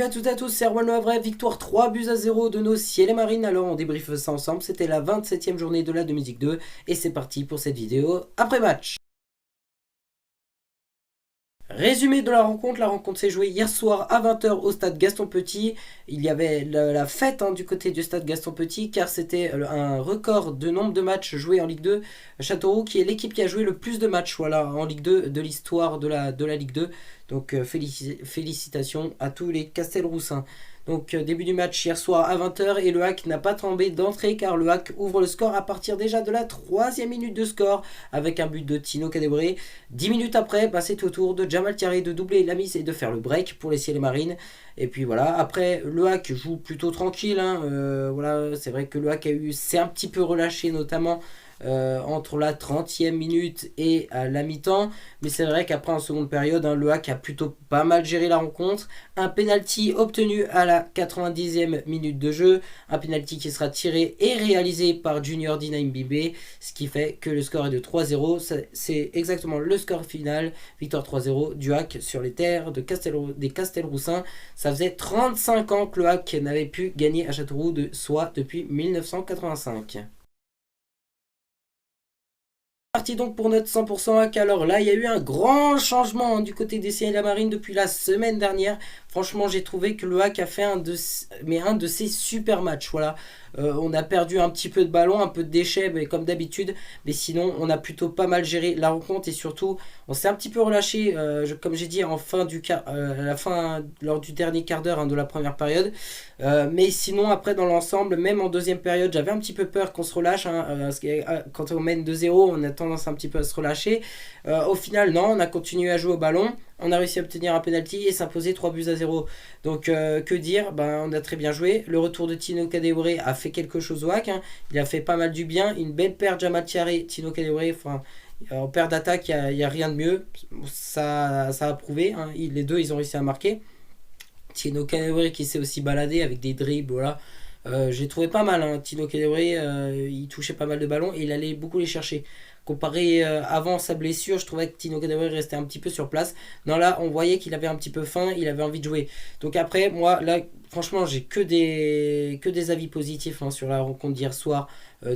Salut à toutes et à tous, c'est Erwan Le Havre, victoire 3 buts à 0 de nos Ciel et Marines. Alors on débriefe ça ensemble, c'était la 27e journée de la Demi-Ligue 2 et c'est parti pour cette vidéo après match. Résumé de la rencontre s'est jouée hier soir à 20 h au stade Gaston Petit. Il y avait la fête du côté du stade Gaston Petit car c'était un record de nombre de matchs joués en Ligue 2. Châteauroux qui est l'équipe qui a joué le plus de matchs en Ligue 2 de l'histoire de la Ligue 2. Donc félicitations à tous les Castelroussins. Donc début du match hier soir à 20 h et le Hack n'a pas tremblé d'entrée car le Hack ouvre le score à partir déjà de la 3e minute de score avec un but de Tino Cadebré. 10 minutes après, c'est au tour de Jamal Thierry de doubler la mise et de faire le break pour les Ciel et Marines. Et puis voilà, après le Hack joue plutôt tranquille. Voilà, c'est vrai que le Hack s'est un petit peu relâché notamment entre la 30e minute et à la mi-temps. Mais c'est vrai qu'après en seconde période, le Hack a plutôt pas mal géré la rencontre. Un penalty obtenu à la 90e minute de jeu. Un penalty qui sera tiré et réalisé par Junior Dina Mbimbe. Ce qui fait que le score est de 3-0. C'est exactement le score final. Victoire 3-0 du Hack sur les terres des Castelroussins. Ça faisait 35 ans que le Hack n'avait pu gagner à Châteauroux depuis 1985. Parti donc pour notre 100% hack. Alors là, il y a eu un grand changement du côté des Ciel et la Marine depuis la semaine dernière. Franchement, j'ai trouvé que le hack a fait un de ses super matchs. Voilà, on a perdu un petit peu de ballon, un peu de déchets, mais comme d'habitude. Mais sinon, on a plutôt pas mal géré la rencontre et surtout, on s'est un petit peu relâché, comme j'ai dit, à la fin, lors du dernier quart d'heure de la première période. Mais sinon, après, dans l'ensemble, même en deuxième période, j'avais un petit peu peur qu'on se relâche. Parce que, quand on mène 2-0, on a tendance un petit peu à se relâcher. Au final, non, on a continué à jouer au ballon. On a réussi à obtenir un penalty et s'imposer 3 buts à 0. Donc, que dire, on a très bien joué. Le retour de Tino Cadebré a fait quelque chose au hack. Il a fait pas mal du bien. Une belle paire Jamal Thierry, Tino Cadebré. Enfin, en paire d'attaque, il n'y a rien de mieux. Ça a prouvé. Les deux, ils ont réussi à marquer. Tino Cadebré qui s'est aussi baladé avec des dribbles, voilà. J'ai trouvé pas mal, Tino Cadebré, il touchait pas mal de ballons et il allait beaucoup les chercher. Comparé avant sa blessure, je trouvais que Tino Cadebré restait un petit peu sur place. Non, là, on voyait qu'il avait un petit peu faim, il avait envie de jouer. Donc après, moi, là, franchement, j'ai que des avis positifs sur la rencontre d'hier soir.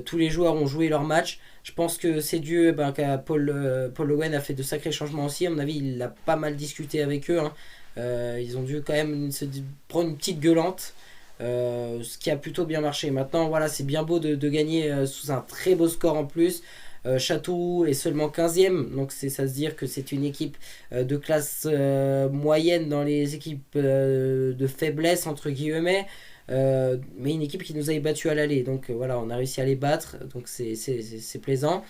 Tous les joueurs ont joué leur match. Je pense que c'est dû qu'à Paul Owen a fait de sacrés changements aussi. À mon avis, il a pas mal discuté avec eux. Ils ont dû quand même se prendre une petite gueulante. Ce qui a plutôt bien marché. Maintenant, voilà, c'est bien beau de gagner sous un très beau score en plus. Châteauroux est seulement 15e, donc ça se dire que c'est une équipe de classe moyenne dans les équipes de faiblesse, entre guillemets. Mais une équipe qui nous avait battu à l'aller. Donc voilà, on a réussi à les battre, donc c'est plaisant.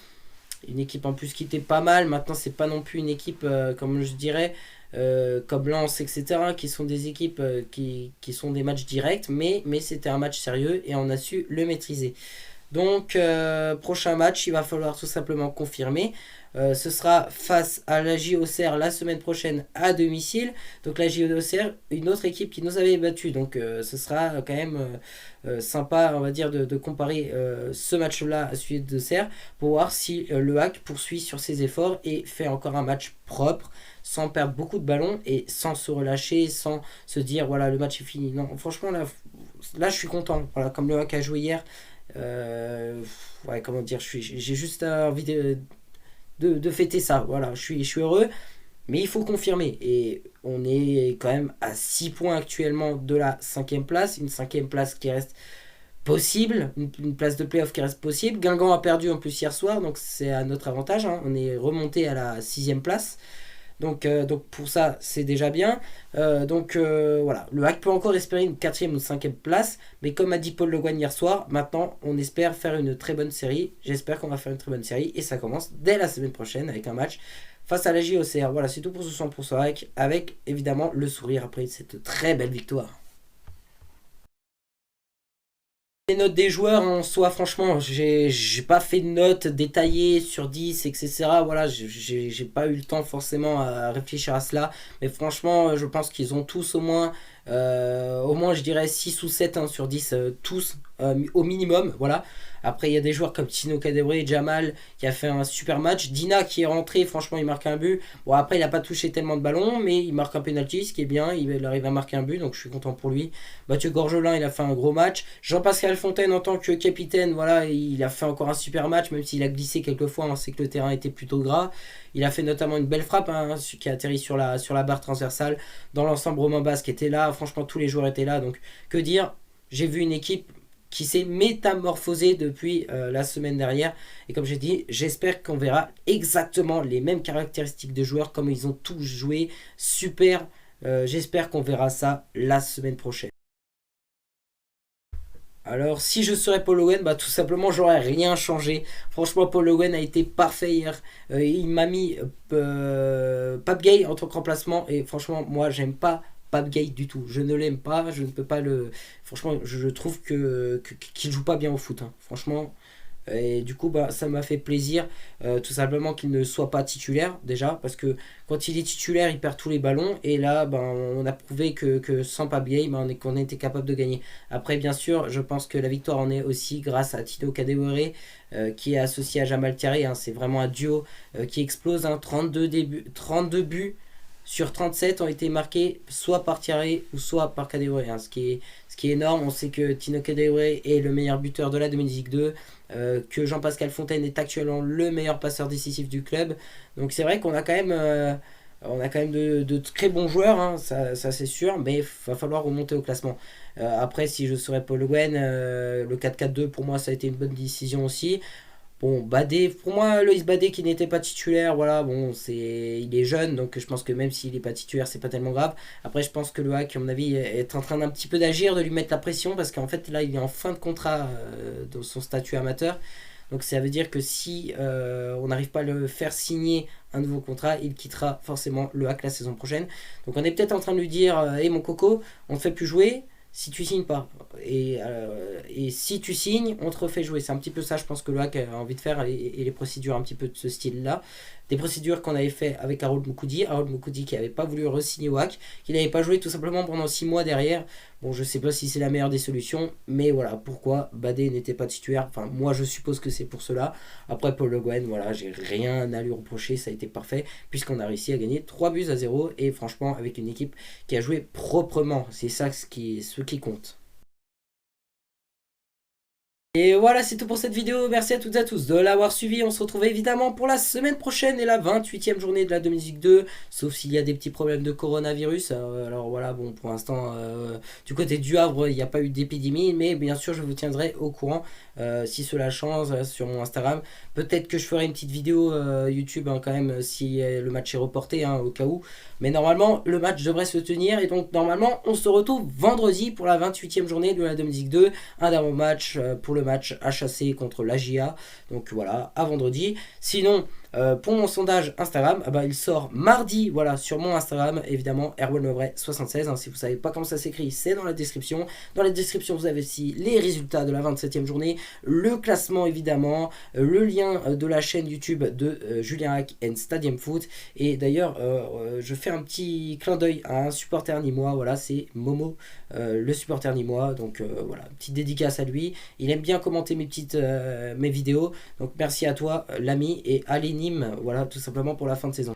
Une équipe en plus qui était pas mal. Maintenant, c'est pas non plus une équipe, comme je dirais, comme Lens, etc., qui sont des équipes qui sont des matchs directs, mais c'était un match sérieux et on a su le maîtriser. Donc, prochain match, il va falloir tout simplement confirmer. Ce sera face à la JOCR la semaine prochaine à domicile. Donc la JOCR, une autre équipe qui nous avait battu. Donc ce sera quand même sympa, on va dire, de comparer ce match-là à celui de Serre pour voir si le hack poursuit sur ses efforts et fait encore un match propre, sans perdre beaucoup de ballons et sans se relâcher, sans se dire voilà le match est fini. Non, franchement là je suis content. Voilà, comme le hack a joué hier. Ouais, comment dire, j'ai juste envie de fêter ça. Voilà, je suis heureux, mais il faut confirmer. Et on est quand même à 6 points actuellement de la 5e place, une 5e place qui reste possible, une place de playoff qui reste possible. Guingamp a perdu en plus hier soir, donc c'est à notre avantage. On est remonté à la 6e place. Donc pour ça, c'est déjà bien. Voilà, le hack peut encore espérer une 4e ou 5e place. Mais comme a dit Paul Le Guen hier soir, maintenant on espère faire une très bonne série. J'espère qu'on va faire une très bonne série. Et ça commence dès la semaine prochaine avec un match face à la JOCR. Voilà, c'est tout pour ce 100% hack. Avec évidemment le sourire après cette très belle victoire. Les notes des joueurs en soi, franchement, j'ai pas fait de notes détaillées sur 10, etc. Voilà, j'ai pas eu le temps forcément à réfléchir à cela. Mais franchement, je pense qu'ils ont tous au moins je dirais 6 ou 7 sur 10, tous. au minimum, voilà. Après, il y a des joueurs comme Tino Kadewere, Jamal qui a fait un super match. Dina qui est rentré, franchement, il marque un but. Bon, après, il n'a pas touché tellement de ballons, mais il marque un penalty, ce qui est bien. Il arrive à marquer un but, donc je suis content pour lui. Mathieu Gorgelin, il a fait un gros match. Jean-Pascal Fontaine, en tant que capitaine, voilà, il a fait encore un super match, même s'il a glissé quelques fois. On sait que le terrain était plutôt gras. Il a fait notamment une belle frappe hein, qui a atterri sur la barre transversale. Dans l'ensemble, Romain Basque était là. Franchement, tous les joueurs étaient là. Donc, que dire? J'ai vu une équipe qui s'est métamorphosée depuis la semaine dernière. Et comme j'ai dit, j'espère qu'on verra exactement les mêmes caractéristiques de joueurs comme ils ont tous joué. Super. J'espère qu'on verra ça la semaine prochaine. Alors, si je serais Paul Owen, bah tout simplement, j'aurais rien changé. Franchement, Paul Owen a été parfait hier. Il m'a mis Pape Gay en tant que remplacement. Et franchement, moi, j'aime pas Pape Gay du tout. Je ne l'aime pas. Je ne peux pas le. Franchement, je trouve qu'il joue pas bien au foot, hein. Franchement. Et du coup, bah, ça m'a fait plaisir, tout simplement qu'il ne soit pas titulaire déjà, parce que quand il est titulaire, il perd tous les ballons. Et là, bah, on a prouvé que sans Pabier, bah, qu'on était capable de gagner. Après, bien sûr, je pense que la victoire en est aussi grâce à Tino Kadewere, qui est associé à Jamal Thierry, hein. C'est vraiment un duo qui explose, hein. 32 buts sur 37 ont été marqués soit par Thierry ou soit par Kadewere, hein. Ce qui est énorme. On sait que Tino Kadewere est le meilleur buteur de la Dominique 2, que Jean-Pascal Fontaine est actuellement le meilleur passeur décisif du club. Donc c'est vrai qu'on a quand même, de très bons joueurs, hein, ça c'est sûr, mais il va falloir remonter au classement. Après, si je serais Paul Le Guen, le 4-4-2 pour moi ça a été une bonne décision aussi. Bon, Badé, pour moi, Loïs Badé qui n'était pas titulaire, voilà, bon, il est jeune, donc je pense que même s'il n'est pas titulaire, c'est pas tellement grave. Après, je pense que le hack, à mon avis, est en train d'un petit peu d'agir, de lui mettre la pression, parce qu'en fait, là, il est en fin de contrat dans son statut amateur. Donc ça veut dire que si on n'arrive pas à le faire signer un nouveau contrat, il quittera forcément le hack la saison prochaine. Donc on est peut-être en train de lui dire, hé mon coco, on ne fait plus jouer si tu signes pas. Et si tu signes, on te refait jouer. C'est un petit peu ça, je pense que le hack a envie de faire, et les procédures un petit peu de ce style-là. Des procédures qu'on avait fait avec Harold Moukoudi. Harold Moukoudi qui n'avait pas voulu re-signer au hack, qui n'avait pas joué tout simplement pendant 6 mois derrière. Bon, je sais pas si c'est la meilleure des solutions, mais voilà, pourquoi Badé n'était pas titulaire. Enfin, moi je suppose que c'est pour cela. Après, Paul Le Guen, voilà, j'ai rien à lui reprocher, ça a été parfait, puisqu'on a réussi à gagner 3 buts à 0, et franchement, avec une équipe qui a joué proprement. C'est ça ce qui compte. Et voilà, c'est tout pour cette vidéo. Merci à toutes et à tous de l'avoir suivi. On se retrouve évidemment pour la semaine prochaine et la 28e journée de la Dominique 2. Sauf s'il y a des petits problèmes de coronavirus. Alors voilà, bon, pour l'instant, du côté du Havre, il n'y a pas eu d'épidémie. Mais bien sûr, je vous tiendrai au courant si cela change sur mon Instagram. Peut-être que je ferai une petite vidéo YouTube hein, quand même si le match est reporté hein, au cas où. Mais normalement, le match devrait se tenir. Et donc, normalement, on se retrouve vendredi pour la 28e journée de la Dominique 2. Un dernier match pour le match HAC contre l'AGIA. Donc voilà, à vendredi. Sinon, pour mon sondage Instagram, bah, il sort mardi, voilà, sur mon Instagram, évidemment, erwanlevray76. Hein, si vous ne savez pas comment ça s'écrit, c'est dans la description. Dans la description, vous avez aussi les résultats de la 27e journée, le classement, évidemment, le lien de la chaîne YouTube de Julien Hack and Stadium Foot. Et d'ailleurs, je fais un petit clin d'œil à un supporter nîmois, voilà, c'est Momo, le supporter nîmois. Donc voilà, petite dédicace à lui. Il aime bien commenter mes vidéos. Donc merci à toi, l'ami, et allez Nîmes, voilà, tout simplement pour la fin de saison.